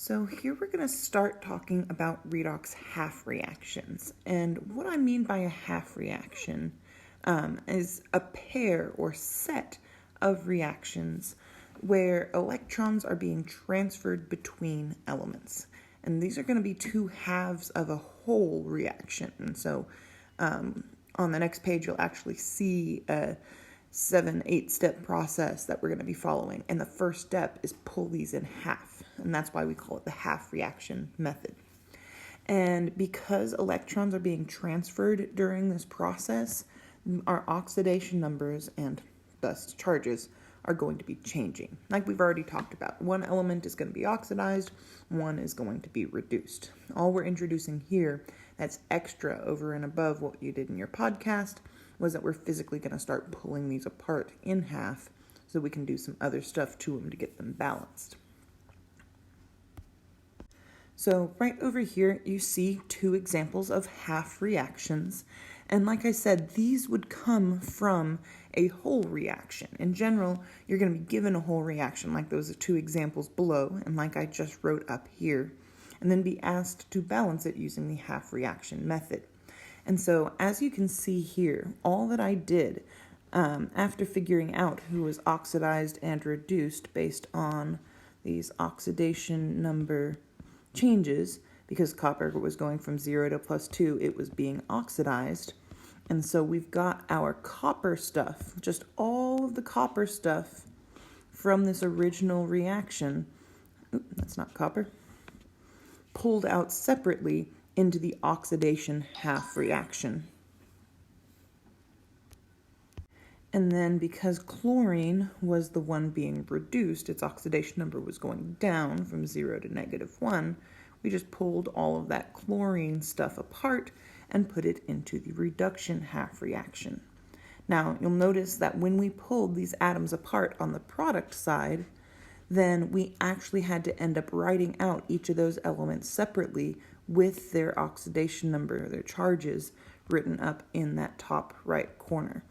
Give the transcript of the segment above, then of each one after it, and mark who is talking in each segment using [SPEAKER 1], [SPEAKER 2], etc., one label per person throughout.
[SPEAKER 1] So here we're going to start talking about redox half reactions. And what I mean by a half reaction is a pair or set of reactions where electrons are being transferred between elements. And these are going to be two halves of a whole reaction. And so on the next page, you'll actually see a 7-8 step process that we're going to be following. And the first step is pull these in half. And that's why we call it the half reaction method. And because electrons are being transferred during this process, our oxidation numbers and thus charges are going to be changing. Like we've already talked about, one element is going to be oxidized, one is going to be reduced. All we're introducing here that's extra over and above what you did in your podcast was that we're physically going to start pulling these apart in half so we can do some other stuff to them to get them balanced. So right over here, you see two examples of half reactions. And like I said, these would come from a whole reaction. In general, you're going to be given a whole reaction like those two examples below and like I just wrote up here, and then be asked to balance it using the half reaction method. And so as you can see here, all that I did after figuring out who was oxidized and reduced based on these oxidation number changes, because copper was going from 0 to +2, it was being oxidized. And so we've got our copper stuff, just all of the copper stuff from this original reaction, that's not copper, pulled out separately into the oxidation half reaction. And then because chlorine was the one being reduced, its oxidation number was going down from 0 to -1, we just pulled all of that chlorine stuff apart and put it into the reduction half reaction. Now, you'll notice that when we pulled these atoms apart on the product side, then we actually had to end up writing out each of those elements separately with their oxidation number, their charges, written up in that top right corner.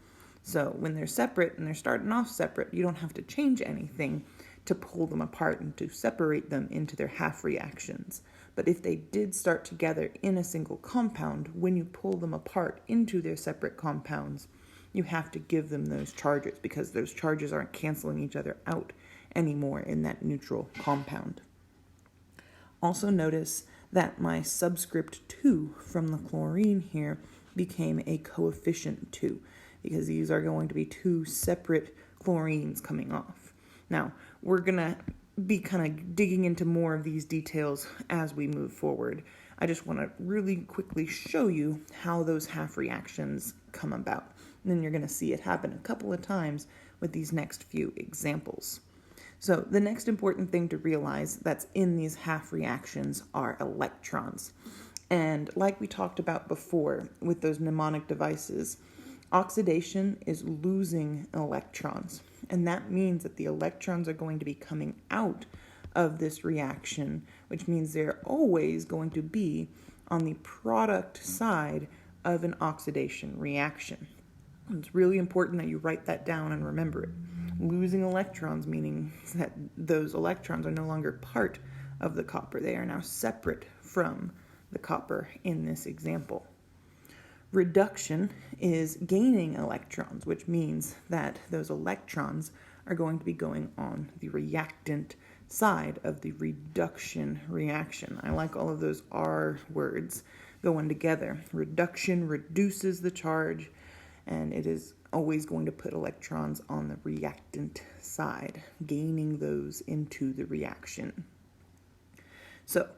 [SPEAKER 1] So when they're separate and they're starting off separate, you don't have to change anything to pull them apart and to separate them into their half reactions. But if they did start together in a single compound, when you pull them apart into their separate compounds, you have to give them those charges because those charges aren't canceling each other out anymore in that neutral compound. Also notice that my subscript 2 from the chlorine here became a coefficient 2 because these are going to be two separate chlorines coming off. Now, we're going to be kind of digging into more of these details as we move forward. I just want to really quickly show you how those half reactions come about. And then you're going to see it happen a couple of times with these next few examples. So the next important thing to realize that's in these half reactions are electrons. And like we talked about before with those mnemonic devices, oxidation is losing electrons. And that means that the electrons are going to be coming out of this reaction, which means they're always going to be on the product side of an oxidation reaction. It's really important that you write that down and remember it. Losing electrons, meaning that those electrons are no longer part of the copper. They are now separate from the copper in this example. Reduction is gaining electrons, which means that those electrons are going to be going on the reactant side of the reduction reaction. I like all of those R words going together. Reduction reduces the charge, and it is always going to put electrons on the reactant side, gaining those into the reaction. So,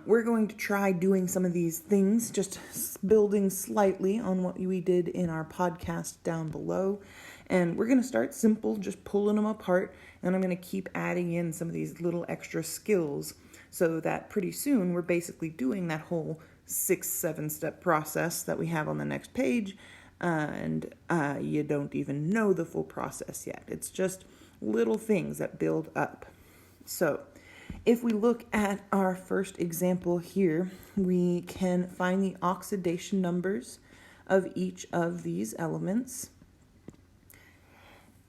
[SPEAKER 1] we're going to try doing some of these things, just building slightly on what we did in our podcast down below. And we're going to start simple, just pulling them apart. And I'm going to keep adding in some of these little extra skills so that pretty soon we're basically doing that whole 6-7 step process that we have on the next page. And you don't even know the full process yet. It's just little things that build up. So if we look at our first example here, we can find the oxidation numbers of each of these elements.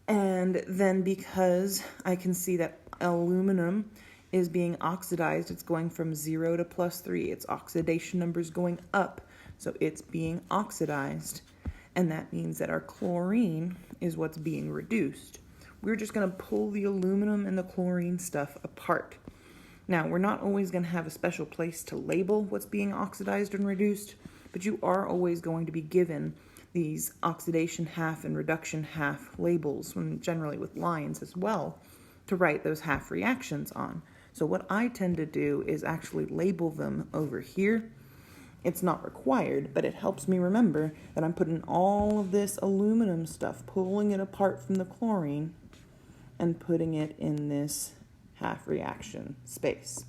[SPEAKER 1] And then because I can see that aluminum is being oxidized. It's going from 0 to +3. Its oxidation number is going up, so it's being oxidized. And that means that our chlorine is what's being reduced. We're just going to pull the aluminum and the chlorine stuff apart. Now, we're not always going to have a special place to label what's being oxidized and reduced, but you are always going to be given these oxidation half and reduction half labels, and generally with lines as well, to write those half reactions on. So what I tend to do is actually label them over here. It's not required, but it helps me remember that I'm putting all of this aluminum stuff, pulling it apart from the chlorine, and putting it in this half reaction space.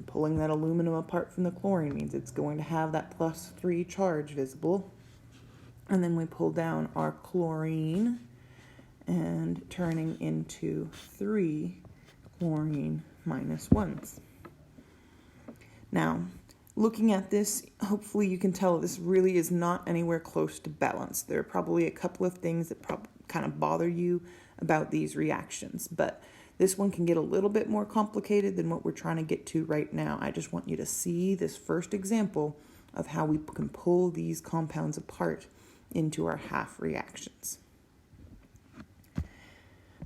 [SPEAKER 1] Pulling that aluminum apart from the chlorine means it's going to have that +3 charge visible. And then we pull down our chlorine and turning into 3 chlorine -1s. Now, looking at this, hopefully you can tell this really is not anywhere close to balanced. There are probably a couple of things that kind of bother you about these reactions, but this one can get a little bit more complicated than what we're trying to get to right now. I just want you to see this first example of how we can pull these compounds apart into our half reactions.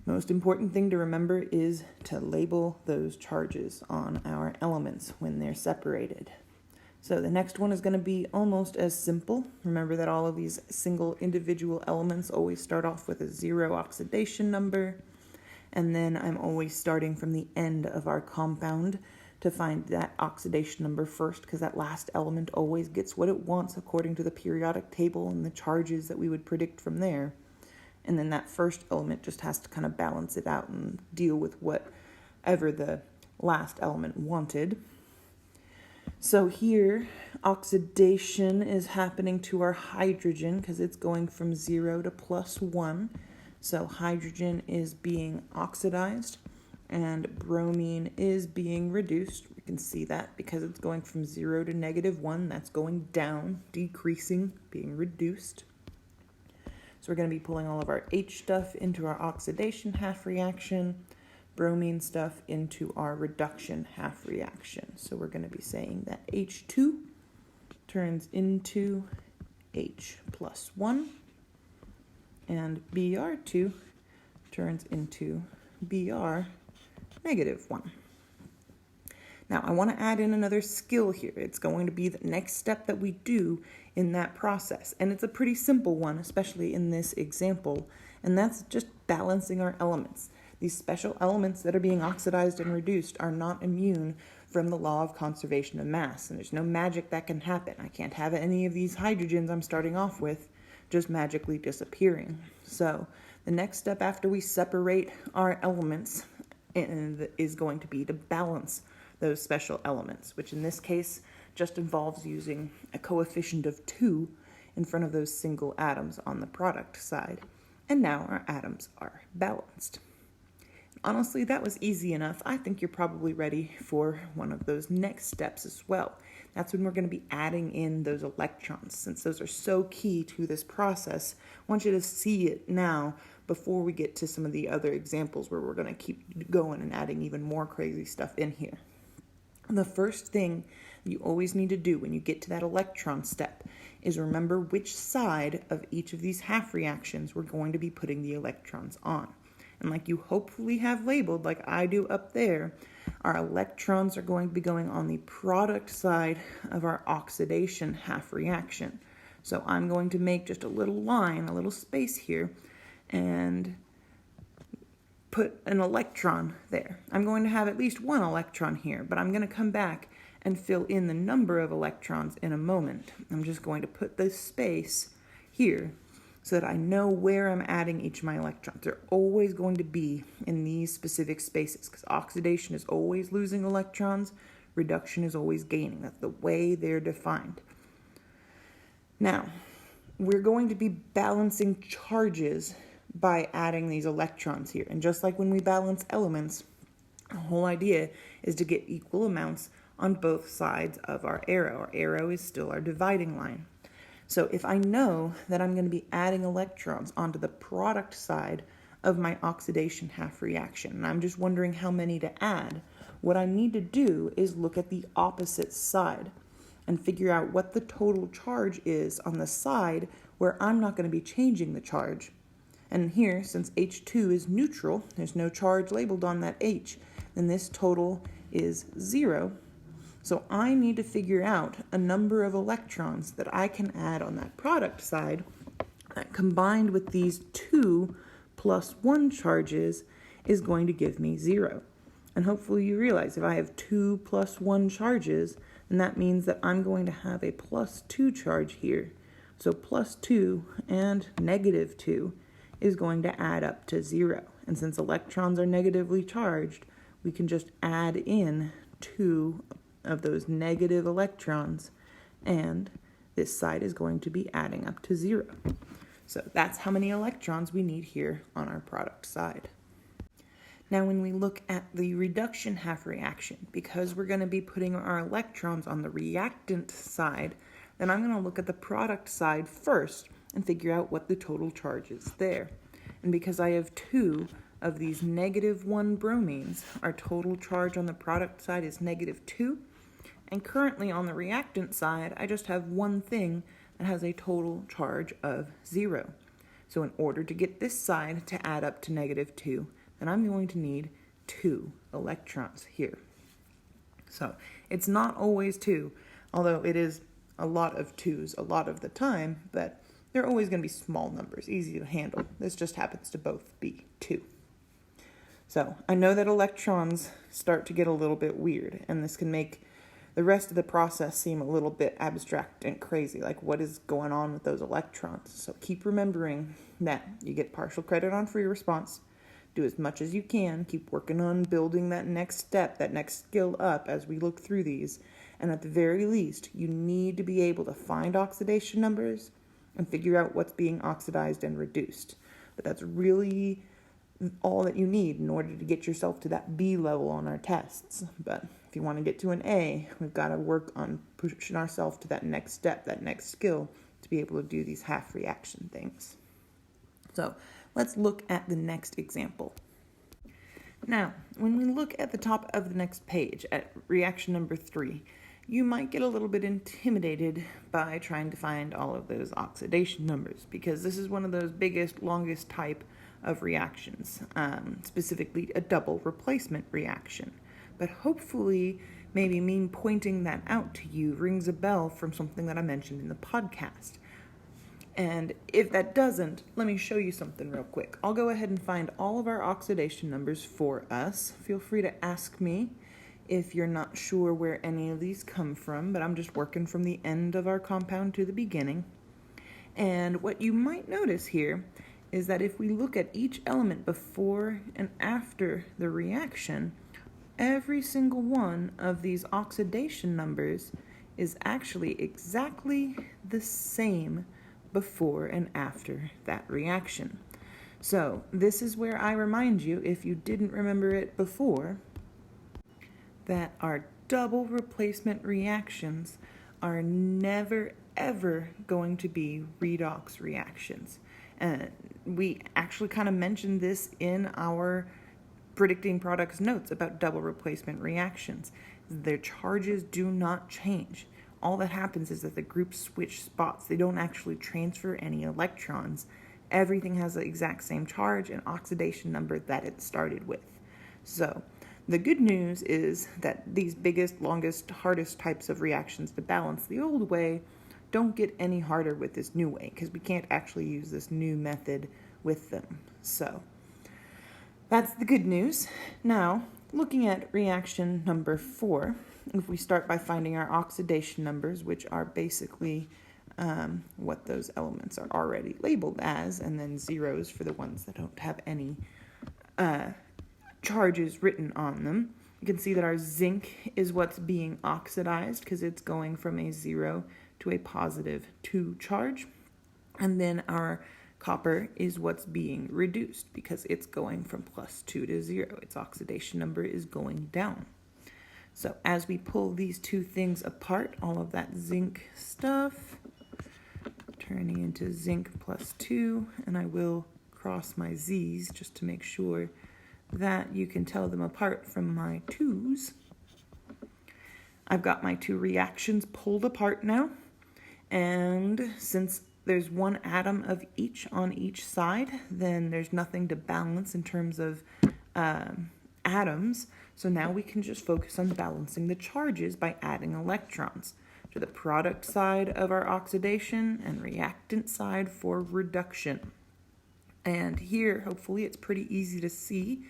[SPEAKER 1] Most important thing to remember is to label those charges on our elements when they're separated. So the next one is going to be almost as simple. Remember that all of these single individual elements always start off with a 0 oxidation number. And then I'm always starting from the end of our compound to find that oxidation number first, because that last element always gets what it wants according to the periodic table and the charges that we would predict from there. And then that first element just has to kind of balance it out and deal with whatever the last element wanted. So here, oxidation is happening to our hydrogen because it's going from 0 to +1. So hydrogen is being oxidized and bromine is being reduced. We can see that because it's going from 0 to -1. That's going down, decreasing, being reduced. So we're going to be pulling all of our H stuff into our oxidation half reaction, bromine stuff into our reduction half reaction. So we're going to be saying that H2 turns into H +1, and Br2 turns into Br -1. Now, I want to add in another skill here. It's going to be the next step that we do in that process. And it's a pretty simple one, especially in this example. And that's just balancing our elements. These special elements that are being oxidized and reduced are not immune from the law of conservation of mass. And there's no magic that can happen. I can't have any of these hydrogens I'm starting off with just magically disappearing. So the next step after we separate our elements is going to be to balance those special elements, which in this case just involves using a coefficient of 2 in front of those single atoms on the product side. And now our atoms are balanced. Honestly, that was easy enough. I think you're probably ready for one of those next steps as well. That's when we're going to be adding in those electrons. Since those are so key to this process, I want you to see it now before we get to some of the other examples where we're going to keep going and adding even more crazy stuff in here. The first thing you always need to do when you get to that electron step is remember which side of each of these half reactions we're going to be putting the electrons on. And like you hopefully have labeled, like I do up there, our electrons are going to be going on the product side of our oxidation half reaction. So I'm going to make just a little line, a little space here, and put an electron there. I'm going to have at least one electron here, but I'm going to come back and fill in the number of electrons in a moment. I'm just going to put this space here so that I know where I'm adding each of my electrons. They're always going to be in these specific spaces because oxidation is always losing electrons, reduction is always gaining. That's the way they're defined. Now, we're going to be balancing charges by adding these electrons here. And just like when we balance elements, the whole idea is to get equal amounts on both sides of our arrow. Our arrow is still our dividing line. So if I know that I'm going to be adding electrons onto the product side of my oxidation half reaction, and I'm just wondering how many to add, what I need to do is look at the opposite side and figure out what the total charge is on the side where I'm not going to be changing the charge. And here, since H2 is neutral, there's no charge labeled on that H, then this total is 0. So I need to figure out a number of electrons that I can add on that product side that combined with these 2 plus 1 charges is going to give me 0. And hopefully you realize if I have 2 plus 1 charges, then that means that I'm going to have a plus 2 charge here. So plus 2 and negative 2 is going to add up to 0. And since electrons are negatively charged, we can just add in 2 of those negative electrons, and this side is going to be adding up to 0. So that's how many electrons we need here on our product side. Now when we look at the reduction half reaction, because we're going to be putting our electrons on the reactant side, then I'm going to look at the product side first and figure out what the total charge is there. And because I have 2 of these negative 1 bromines, our total charge on the product side is negative 2. And currently on the reactant side, I just have one thing that has a total charge of 0. So in order to get this side to add up to negative 2, then I'm going to need 2 electrons here. So it's not always 2, although it is a lot of 2s a lot of the time, but they're always going to be small numbers, easy to handle. This just happens to both be 2. So I know that electrons start to get a little bit weird, and this can make the rest of the process seem a little bit abstract and crazy, like what is going on with those electrons. So keep remembering that you get partial credit on free response. Do as much as you can. Keep working on building that next step, that next skill up as we look through these. And at the very least, you need to be able to find oxidation numbers and figure out what's being oxidized and reduced. But that's really all that you need in order to get yourself to that B level on our tests. But if you want to get to an A, we've got to work on pushing ourselves to that next step, that next skill, to be able to do these half reaction things. So let's look at the next example. Now, when we look at the top of the next page at reaction number 3, you might get a little bit intimidated by trying to find all of those oxidation numbers, because this is one of those biggest, longest type of reactions, specifically a double replacement reaction. But hopefully, maybe me pointing that out to you rings a bell from something that I mentioned in the podcast. And if that doesn't, let me show you something real quick. I'll go ahead and find all of our oxidation numbers for us. Feel free to ask me if you're not sure where any of these come from, but I'm just working from the end of our compound to the beginning. And what you might notice here is that if we look at each element before and after the reaction, every single one of these oxidation numbers is actually exactly the same before and after that reaction. So this is where I remind you, if you didn't remember it before, that our double replacement reactions are never ever going to be redox reactions. And we actually kind of mentioned this in our predicting products notes about double replacement reactions. Their charges do not change. All that happens is that the groups switch spots. They don't actually transfer any electrons. Everything has the exact same charge and oxidation number that it started with. So the good news is that these biggest, longest, hardest types of reactions to balance the old way don't get any harder with this new way, because we can't actually use this new method with them. So that's the good news. Now, looking at reaction number 4, if we start by finding our oxidation numbers, which are basically what those elements are already labeled as, and then zeros for the ones that don't have any charges written on them. You can see that our zinc is what's being oxidized because it's going from a 0 to a positive 2 charge. And then our copper is what's being reduced because it's going from +2 to 0. Its oxidation number is going down. So as we pull these two things apart, all of that zinc stuff turning into zinc +2, and I will cross my Z's just to make sure that you can tell them apart from my 2's, I've got my 2 reactions pulled apart now, and since there's 1 atom of each on each side, then there's nothing to balance in terms of atoms. So now we can just focus on balancing the charges by adding electrons to the product side of our oxidation and reactant side for reduction. And here, hopefully, it's pretty easy to see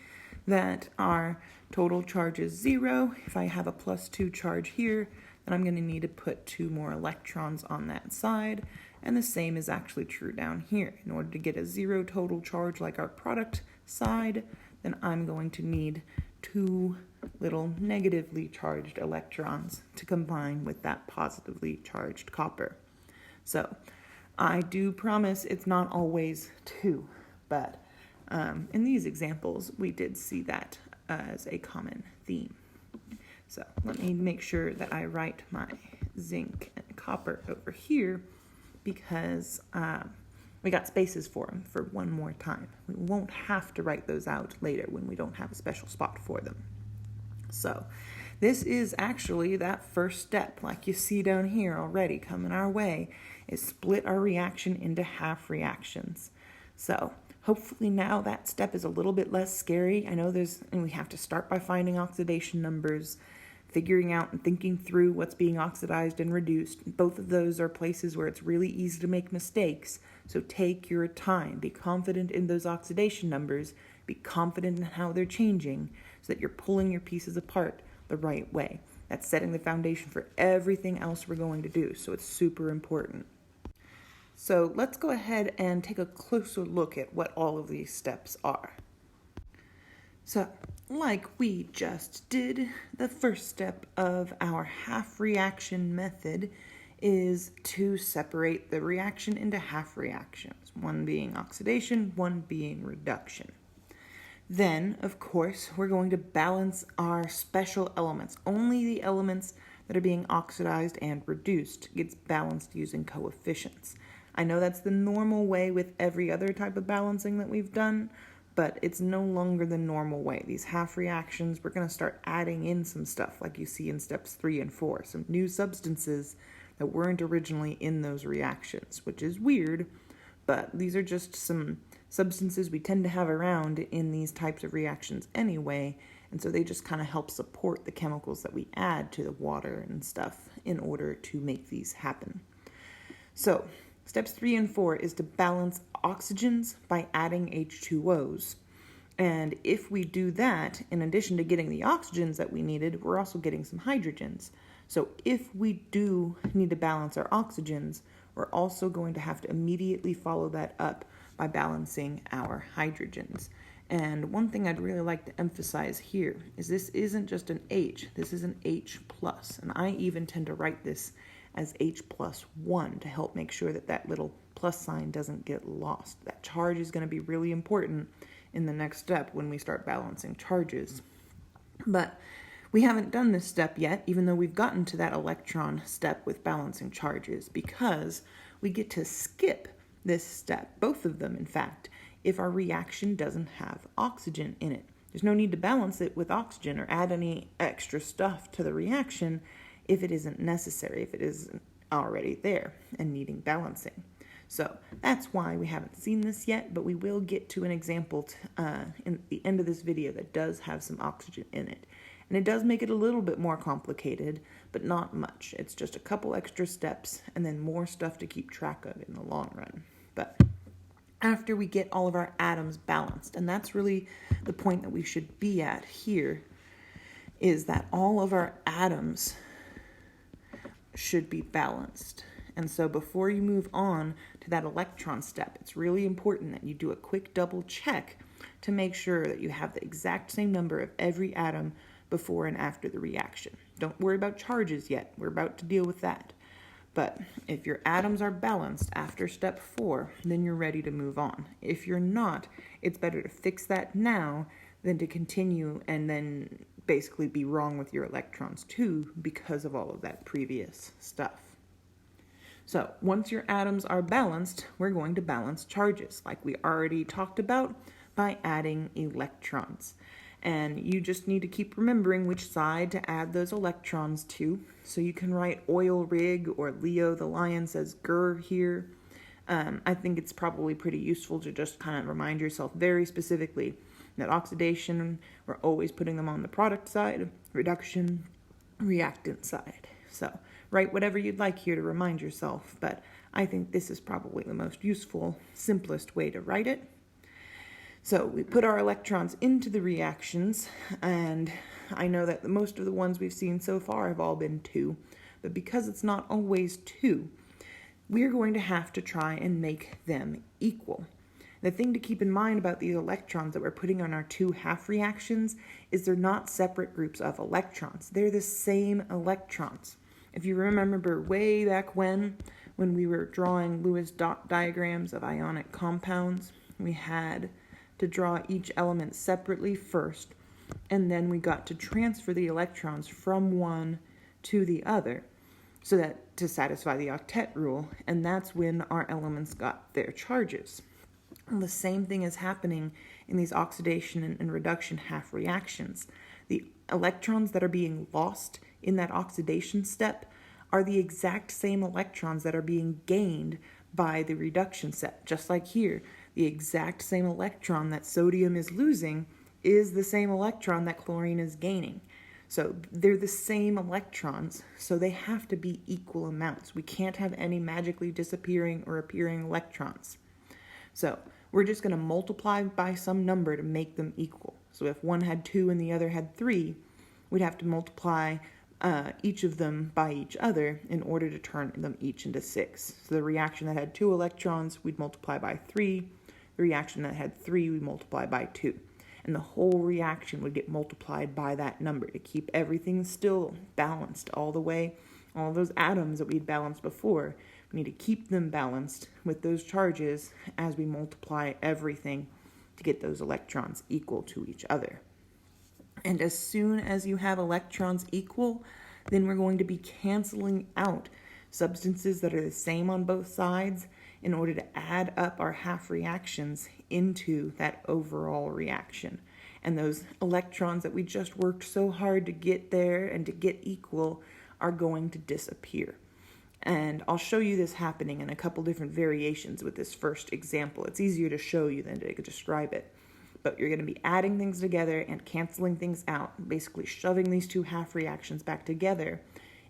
[SPEAKER 1] that our total charge is 0. If I have a +2 charge here, then I'm going to need to put 2 more electrons on that side. And the same is actually true down here. In order to get a 0 total charge like our product side, then I'm going to need 2 little negatively charged electrons to combine with that positively charged copper. So I do promise it's not always 2, but in these examples, we did see that as a common theme. So let me make sure that I write my zinc and copper over here, because we got spaces for them for one more time. We won't have to write those out later when we don't have a special spot for them. So this is actually that first step, like you see down here already coming our way, is split our reaction into half reactions. So hopefully now that step is a little bit less scary. I know and we have to start by finding oxidation numbers, figuring out and thinking through what's being oxidized and reduced. Both of those are places where it's really easy to make mistakes. So take your time. Be confident in those oxidation numbers. Be confident in how they're changing so that you're pulling your pieces apart the right way. That's setting the foundation for everything else we're going to do. So it's super important. So let's go ahead and take a closer look at what all of these steps are. So, like we just did, the first step of our half reaction method is to separate the reaction into half reactions, one being oxidation, one being reduction. Then, of course, we're going to balance our special elements. Only the elements that are being oxidized and reduced gets balanced using coefficients. I know that's the normal way with every other type of balancing that we've done, but it's no longer the normal way. These half reactions, we're going to start adding in some stuff like you see in steps 3 and 4, some new substances that weren't originally in those reactions, which is weird, but these are just some substances we tend to have around in these types of reactions anyway, and so they just kind of help support the chemicals that we add to the water and stuff in order to make these happen. So steps 3 and 4 is to balance oxygens by adding H2Os. And if we do that, in addition to getting the oxygens that we needed, we're also getting some hydrogens. So if we do need to balance our oxygens, we're also going to have to immediately follow that up by balancing our hydrogens. And one thing I'd really like to emphasize here is this isn't just an H, this is an H+. And I even tend to write this as H+1 to help make sure that that little plus sign doesn't get lost. That charge is going to be really important in the next step when we start balancing charges. But we haven't done this step yet, even though we've gotten to that electron step with balancing charges, because we get to skip this step, both of them in fact, if our reaction doesn't have oxygen in it. There's no need to balance it with oxygen or add any extra stuff to the reaction if it isn't necessary, if it isn't already there and needing balancing. So that's why we haven't seen this yet, but we will get to an example in the end of this video that does have some oxygen in it. And it does make it a little bit more complicated, but not much. It's just a couple extra steps and then more stuff to keep track of in the long run. But after we get all of our atoms balanced, and that's really the point that we should be at here, is that all of our atoms should be balanced. And so before you move on to that electron step, it's really important that you do a quick double check to make sure that you have the exact same number of every atom before and after the reaction. Don't worry about charges yet. We're about to deal with that. But if your atoms are balanced after step 4, then you're ready to move on. If you're not, it's better to fix that now than to continue and then basically be wrong with your electrons too because of all of that previous stuff. So once your atoms are balanced, we're going to balance charges like we already talked about, by adding electrons. And you just need to keep remembering which side to add those electrons to. So you can write oil rig or Leo the lion says grr here. I think it's probably pretty useful to just kind of remind yourself very specifically that oxidation, we're always putting them on the product side, reduction, reactant side. So write whatever you'd like here to remind yourself, but I think this is probably the most useful, simplest way to write it. So we put our electrons into the reactions, and I know that most of the ones we've seen so far have all been 2, but because it's not always 2, we're going to have to try and make them equal. The thing to keep in mind about these electrons that we're putting on our 2 half reactions is they're not separate groups of electrons. They're the same electrons. If you remember way back when we were drawing Lewis dot diagrams of ionic compounds, we had to draw each element separately first, and then we got to transfer the electrons from one to the other so that to satisfy the octet rule, and that's when our elements got their charges. And the same thing is happening in these oxidation and reduction half reactions. The electrons that are being lost in that oxidation step are the exact same electrons that are being gained by the reduction step. Just like here, the exact same electron that sodium is losing is the same electron that chlorine is gaining. So they're the same electrons, so they have to be equal amounts. We can't have any magically disappearing or appearing electrons. So we're just going to multiply by some number to make them equal. So if one had 2 and the other had 3, we'd have to multiply each of them by each other in order to turn them each into 6. So the reaction that had 2 electrons, we'd multiply by 3. The reaction that had 3, we multiply by 2. And the whole reaction would get multiplied by that number to keep everything still balanced all the way. All those atoms that we'd balanced before, we need to keep them balanced with those charges as we multiply everything to get those electrons equal to each other. And as soon as you have electrons equal, then we're going to be canceling out substances that are the same on both sides in order to add up our half reactions into that overall reaction. And those electrons that we just worked so hard to get there and to get equal are going to disappear. And I'll show you this happening in a couple different variations with this first example. It's easier to show you than to describe it. But you're going to be adding things together and canceling things out, basically shoving these 2 half reactions back together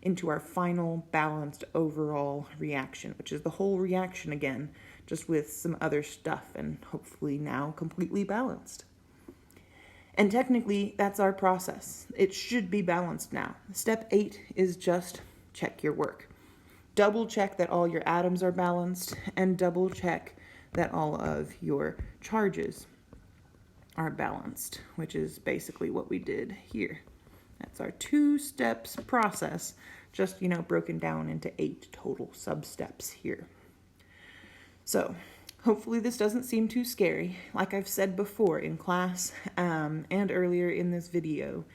[SPEAKER 1] into our final balanced overall reaction, which is the whole reaction again, just with some other stuff and hopefully now completely balanced. And technically, that's our process. It should be balanced now. Step 8 is just check your work. Double check that all your atoms are balanced and double check that all of your charges are balanced, which is basically what we did here. That's our 2 steps process, just, broken down into 8 total sub-steps here. So, hopefully this doesn't seem too scary. Like I've said before in class and earlier in this video,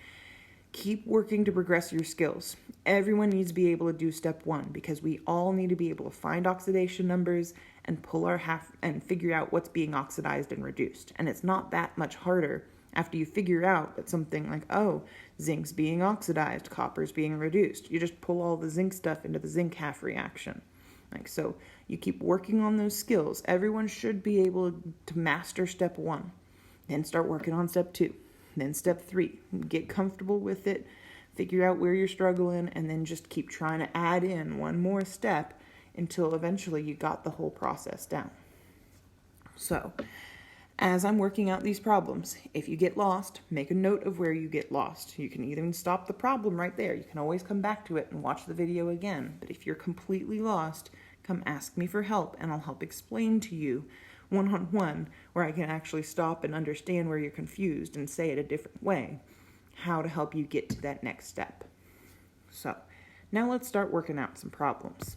[SPEAKER 1] keep working to progress your skills. Everyone needs to be able to do step 1 because we all need to be able to find oxidation numbers and pull our half and figure out what's being oxidized and reduced. And it's not that much harder after you figure out that something like, oh, zinc's being oxidized, copper's being reduced. You just pull all the zinc stuff into the zinc half reaction. So you keep working on those skills. Everyone should be able to master step 1, then start working on step 2, then step 3. Get comfortable with it, figure out where you're struggling, and then just keep trying to add in one more step until eventually you got the whole process down. So, as I'm working out these problems, if you get lost, make a note of where you get lost. You can even stop the problem right there. You can always come back to it and watch the video again. But if you're completely lost, come ask me for help and I'll help explain to you one-on-one where I can actually stop and understand where you're confused and say it a different way, how to help you get to that next step. So, now let's start working out some problems.